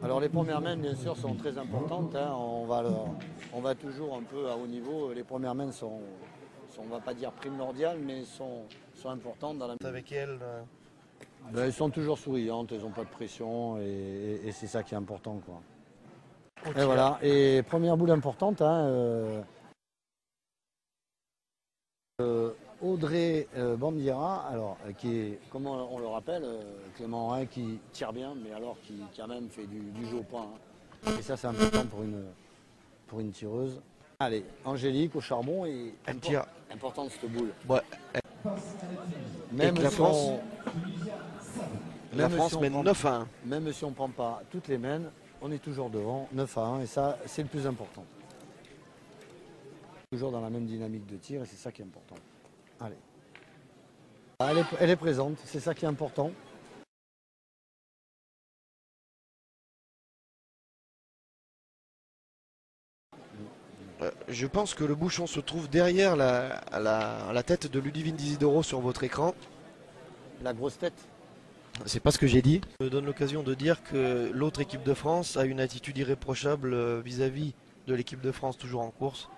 Alors les premières mains, bien sûr, sont très importantes, hein. On va toujours un peu à haut niveau. Les premières mains on ne va pas dire primordiales, mais sont importantes dans la. Avec elle. Ben, elles sont toujours souriantes, elles n'ont pas de pression et c'est ça qui est important, quoi. Et voilà. Et première boule importante, hein, Audrey Bandiera, alors qui est, comment on le rappelle, Clément, hein, qui tire bien, mais alors qui a même fait du jeu au point, hein. Et ça c'est important pour une tireuse. Allez, Angélique au charbon et Elle tire. importante cette boule. Ouais. Même la si France, si mène 9 à 1. Même si on ne prend pas toutes les mains, on est toujours devant, 9 à 1, et ça c'est le plus important. Toujours dans la même dynamique de tir et c'est ça qui est important. Allez. Elle est présente, c'est ça qui est important. Je pense que le bouchon se trouve derrière la tête de Ludivine Dizidoro sur votre écran. La grosse tête. C'est pas ce que j'ai dit. Ça me donne l'occasion de dire que l'autre équipe de France a une attitude irréprochable vis-à-vis de l'équipe de France toujours en course.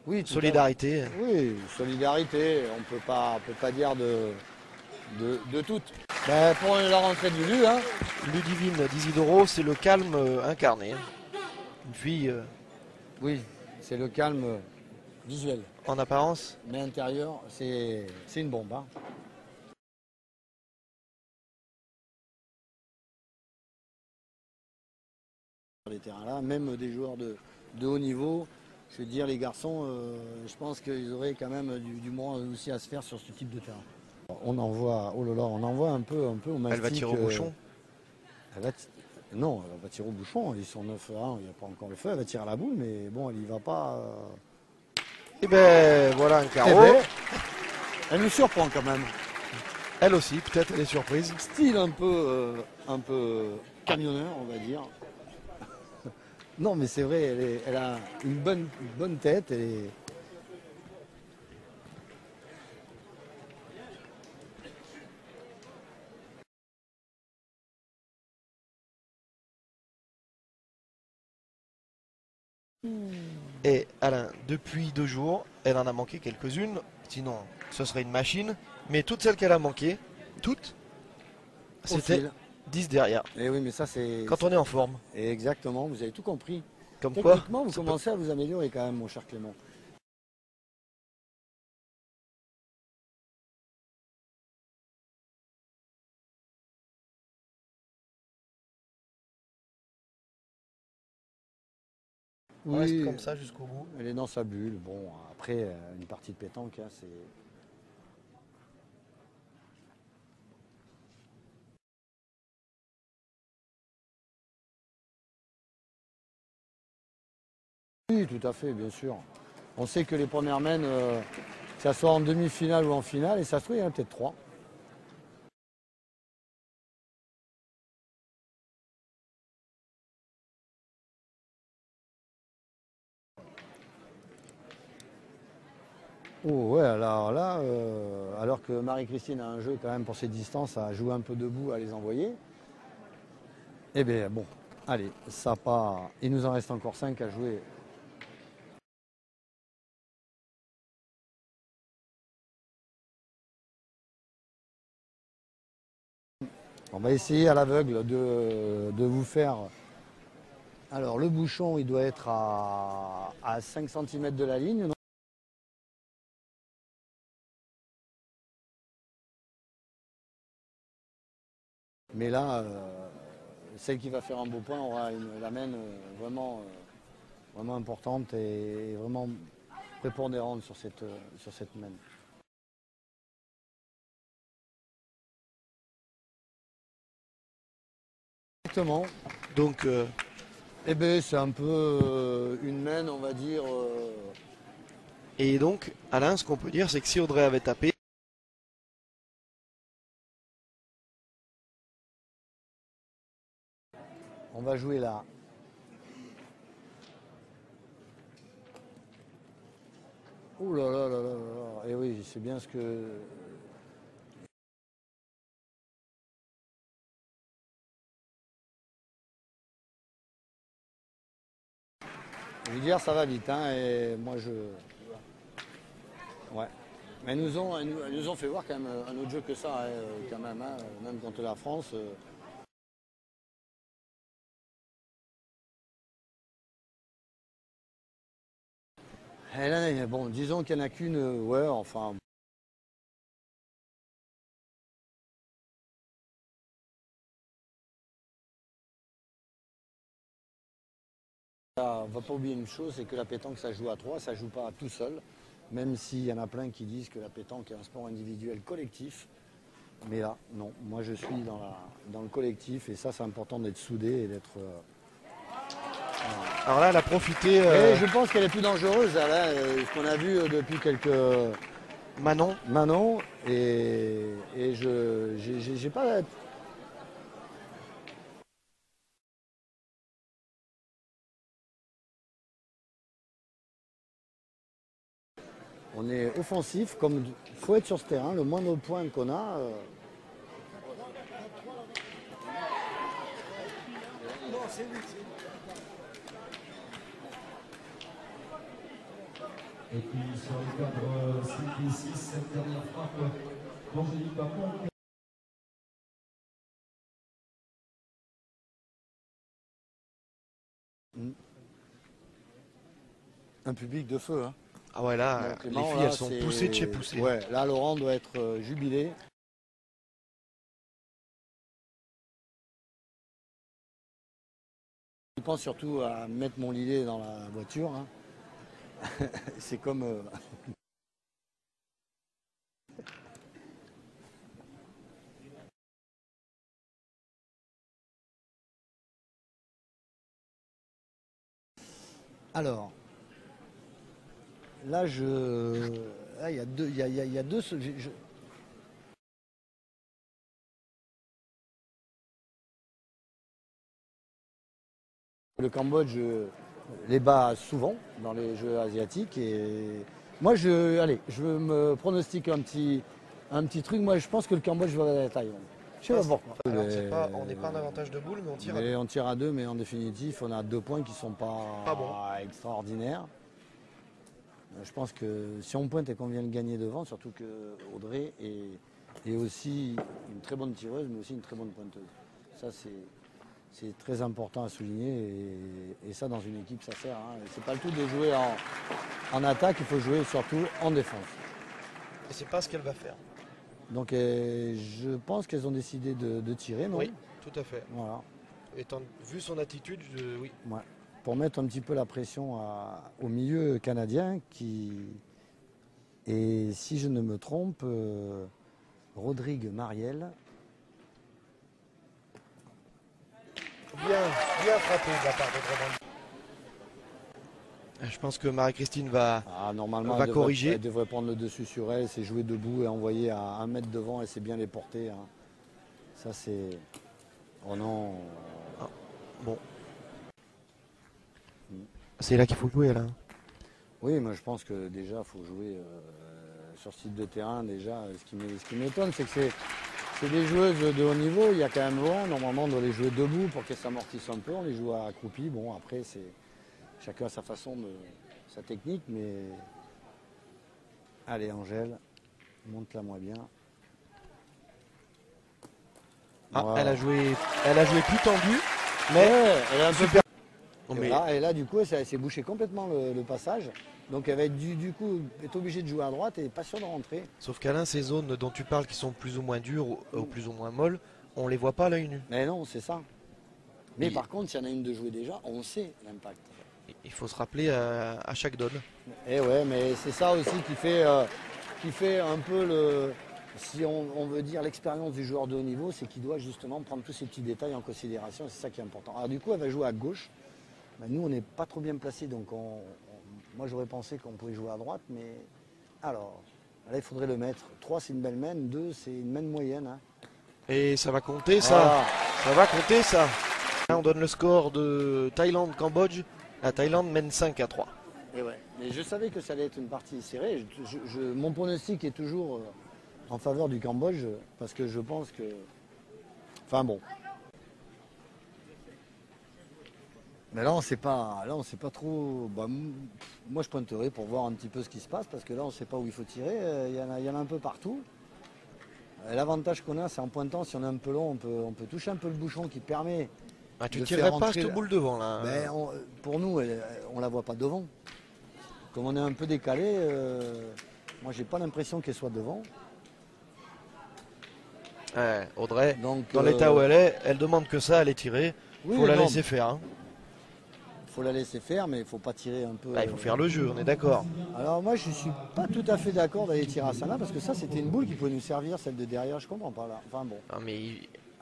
Oui, solidarité. Oui, solidarité. On peut pas dire de toutes. Ben, pour la rentrée du Lu, hein. Ludivine Dizidoro, c'est le calme incarné. Une fille. Oui, c'est le calme visuel. En apparence. Mais intérieur, c'est une bombe, hein. Les terrains là, même des joueurs de haut niveau, je veux dire les garçons, je pense qu'ils auraient quand même du moins aussi à se faire sur ce type de terrain. On envoie, oh là là, on envoie un peu au mastic. Elle va tirer au bouchon. Non, elle va tirer au bouchon, ils sont 9 à 1, il n'y a pas encore le feu, elle va tirer à la boule, mais bon, elle y va pas. Et ben voilà un carreau. Elle nous surprend quand même. Elle aussi, peut-être elle est surprise. Style un peu camionneur, on va dire. Non, mais c'est vrai, elle a une bonne tête. Et Alain, depuis 2 jours, elle en a manqué quelques-unes. Sinon, ce serait une machine. Mais toutes celles qu'elle a manquées, toutes, c'était 10 derrière. Et oui, mais ça c'est. Quand on est en forme. Et exactement, vous avez tout compris. Comme quoi. Techniquement, vous commencez à vous améliorer quand même, mon cher Clément. On reste comme ça jusqu'au bout. Elle est dans sa bulle. Bon, après, une partie de pétanque, hein, c'est. Oui, tout à fait, bien sûr. On sait que les premières mains, que ce soit en demi-finale ou en finale, et ça se trouve, il y en a peut-être 3. Oh ouais, alors là, alors que Marie-Christine a un jeu quand même pour ses distances, à jouer un peu debout, à les envoyer. Eh bien bon, allez, ça part. Il nous en reste encore 5 à jouer. On va essayer à l'aveugle de vous faire. Alors le bouchon, il doit être à 5 cm de la ligne. Non, mais là, celle qui va faire un beau point aura la main vraiment importante et vraiment prépondérante sur cette main. Exactement. Donc, eh bien, c'est un peu une main, on va dire. Et donc, Alain, ce qu'on peut dire, c'est que si Audrey avait tapé. On va jouer là. Ouh là là là là là. Et oui, c'est bien ce que Je veux dire, ça va vite, hein, et moi je... Ouais. Mais ils nous ont fait voir quand même un autre jeu que ça, hein, quand même, hein, même contre la France. Et là, bon, disons qu'il n'y en a qu'une, ouais, enfin... On ne va pas oublier une chose, c'est que la pétanque, ça joue à trois, ça ne joue pas tout seul. Même s'il y en a plein qui disent que la pétanque est un sport individuel collectif. Mais là, non, moi je suis dans le collectif et ça c'est important d'être soudé et d'être... Alors là, elle a profité. Et je pense qu'elle est plus dangereuse, là, ce qu'on a vu depuis quelques... Manon, et j'ai pas... On est offensif, comme il faut être sur ce terrain, le moindre point qu'on a... Et puis sur le cadre 5 et 6, cette dernière frappe d'Angélique Bapon. Un public de feu, hein. Ah ouais, là, Donc, les Clément, filles, là, elles sont poussées de chez poussées. Ouais, là, Laurent doit être jubilé. Je pense surtout à mettre mon lilet dans la voiture, hein. C'est comme... Alors, là, là, il y a deux... Il y a deux... Le Cambodge les bat souvent dans les jeux asiatiques et moi allez, je me pronostique un petit truc. Moi je pense que le Cambodge va battre la Thaïlande. Je sais pas pourquoi. Alors, on n'est pas en avantage de boule, mais on tire à deux. On tire à deux, mais en définitive on a 2 points qui sont pas bon. extraordinaires. Je pense que si on pointe et qu'on vient le gagner devant, surtout que Audrey est aussi une très bonne tireuse, mais aussi une très bonne pointeuse. Ça c'est très important à souligner et ça dans une équipe ça sert. Hein. C'est pas le tout de jouer en attaque, il faut jouer surtout en défense. Et c'est pas ce qu'elle va faire. Donc je pense qu'elles ont décidé de tirer, non? Oui, tout à fait. Voilà. Vu son attitude, oui. Ouais. Pour mettre un petit peu la pression au milieu canadien et si je ne me trompe, Rodrigue Marielle. Bien frappé de la part de Drummond. Je pense que Marie-Christine va corriger. Elle devrait prendre le dessus sur elle, c'est jouer debout et envoyer à 1 mètre devant et c'est bien les porter. Hein. Ça c'est... Oh non. Ah, bon. C'est là qu'il faut jouer là. Oui, moi je pense que déjà il faut jouer sur ce type de terrain. Déjà, ce qui m'étonne, c'est que c'est des joueuses de haut niveau. Il y a quand même loin. Normalement, on doit les jouer debout pour qu'elles s'amortissent un peu. On les joue accroupis. Bon, après, chacun a sa façon, sa technique. Mais allez, Angèle, monte-la-moi bien. Ah, voilà. elle a joué plus tendue, mais ouais, elle a un peu perdu. Et là, du coup, elle s'est bouché complètement le passage. Donc elle va être du coup est obligée de jouer à droite et pas sûre de rentrer. Sauf qu'Alain, ces zones dont tu parles qui sont plus ou moins dures ou plus ou moins molles, on les voit pas à l'œil nu. Mais non, c'est ça. Mais par contre, s'il y en a une de jouer déjà, on sait l'impact. Il faut se rappeler à chaque donne. Et ouais, mais c'est ça aussi qui fait un peu si on veut dire l'expérience du joueur de haut niveau, c'est qu'il doit justement prendre tous ces petits détails en considération. C'est ça qui est important. Alors du coup, elle va jouer à gauche. Ben, nous, on n'est pas trop bien placés, donc moi j'aurais pensé qu'on pouvait jouer à droite, mais alors, là il faudrait le mettre. 3 c'est une belle main, 2 c'est une main moyenne. Hein. Et ça va compter ça, voilà. Ça va compter ça. Là, on donne le score de Thaïlande-Cambodge, la Thaïlande mène 5-3. Et ouais. Mais je savais que ça allait être une partie serrée, mon pronostic est toujours en faveur du Cambodge, parce que je pense que, enfin bon. Mais là, on sait pas, trop. Bah, moi, je pointerai pour voir un petit peu ce qui se passe, parce que là, on ne sait pas où il faut tirer. Il y en a un peu partout. L'avantage qu'on a, c'est en pointant, si on est un peu long, on peut toucher un peu le bouchon qui permet. Ah, tu de tirerais faire pas rentrer cette boule devant là. Ben, pour nous, on la voit pas devant. Comme on est un peu décalé, moi, j'ai pas l'impression qu'elle soit devant. Ouais, Audrey, Donc, dans l'état où elle est, elle demande que ça, elle est tirée. oui, Faut la non, laisser faire. Hein. faut la laisser faire, mais il faut pas tirer un peu. Bah, il faut faire le jeu, on est d'accord. Alors moi, je suis pas tout à fait d'accord d'aller tirer à ça là, parce que ça, c'était une boule qui pouvait nous servir, celle de derrière. Je comprends pas là. Enfin bon. Non, mais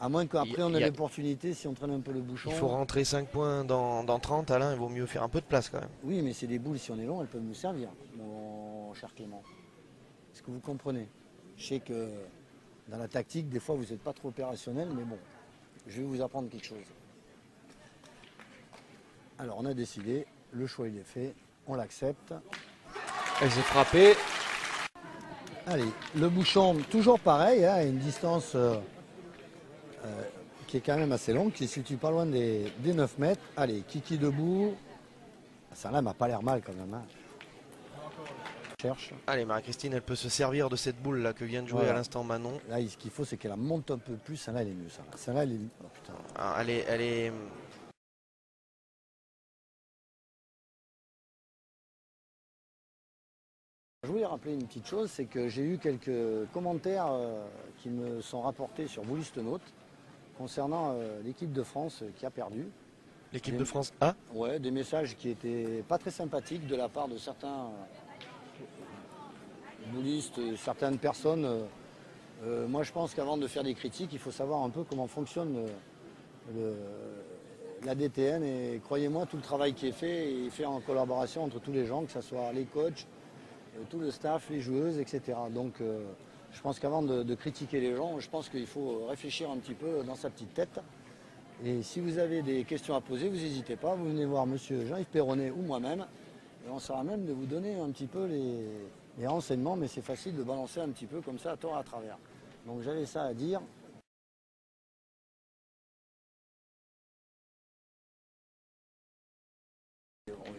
À moins qu'après on ait y a- l'opportunité, si on traîne un peu le bouchon. il faut rentrer 5 points dans 30, Alain, il vaut mieux faire un peu de place quand même. Oui, mais c'est des boules, si on est long, elles peuvent nous servir, mon cher Clément. Est-ce que vous comprenez? Je sais que dans la tactique, des fois, vous n'êtes pas trop opérationnel, mais bon, je vais vous apprendre quelque chose. Alors, on a décidé, le choix il est fait, on l'accepte. Elle s'est frappée. Allez, le bouchon, toujours pareil, hein, à une distance qui est quand même assez longue, qui se situe pas loin des 9 mètres. Allez, Kiki debout. Ça là m'a pas l'air mal quand même. Hein. Cherche. Allez, Marie-Christine, elle peut se servir de cette boule là que vient de jouer Voilà. à l'instant Manon. Là, ce qu'il faut, c'est qu'elle la monte un peu plus. Celle-là, elle est mieux. Celle-là, elle est... Oh, putain. Ah, elle est... Je voulais rappeler une petite chose, c'est que j'ai eu quelques commentaires qui me sont rapportés sur Boulistenaute concernant l'équipe de France qui a perdu. L'équipe de France A. Ouais, des messages qui étaient pas très sympathiques de la part de certains boulistes, certaines personnes. Moi, je pense qu'avant de faire des critiques, il faut savoir un peu comment fonctionne la DTN. Et croyez-moi, tout le travail qui est fait est fait en collaboration entre tous les gens, que ce soit les coachs, tout le staff, les joueuses, etc. Donc, je pense qu'avant de critiquer les gens, je pense qu'il faut réfléchir un petit peu dans sa petite tête. Et si vous avez des questions à poser, vous n'hésitez pas, vous venez voir monsieur Jean-Yves Perronnet ou moi-même. Et on sera même de vous donner un petit peu les renseignements, mais c'est facile de balancer un petit peu comme ça à tort à travers. Donc j'avais ça à dire.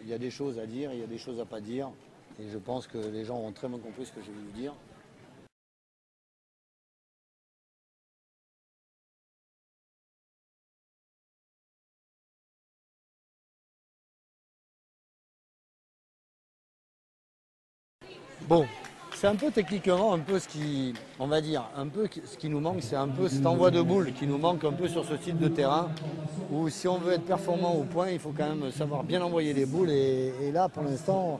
Il y a des choses à dire, il y a des choses à pas dire. Et je pense que les gens ont très bien compris ce que je vais vous dire. Bon, C'est un peu techniquement un peu ce qui, on va dire, un peu ce qui nous manque, c'est un peu cet envoi de boule qui nous manque un peu sur ce type de terrain où si on veut être performant au point, il faut quand même savoir bien envoyer les boules et là pour l'instant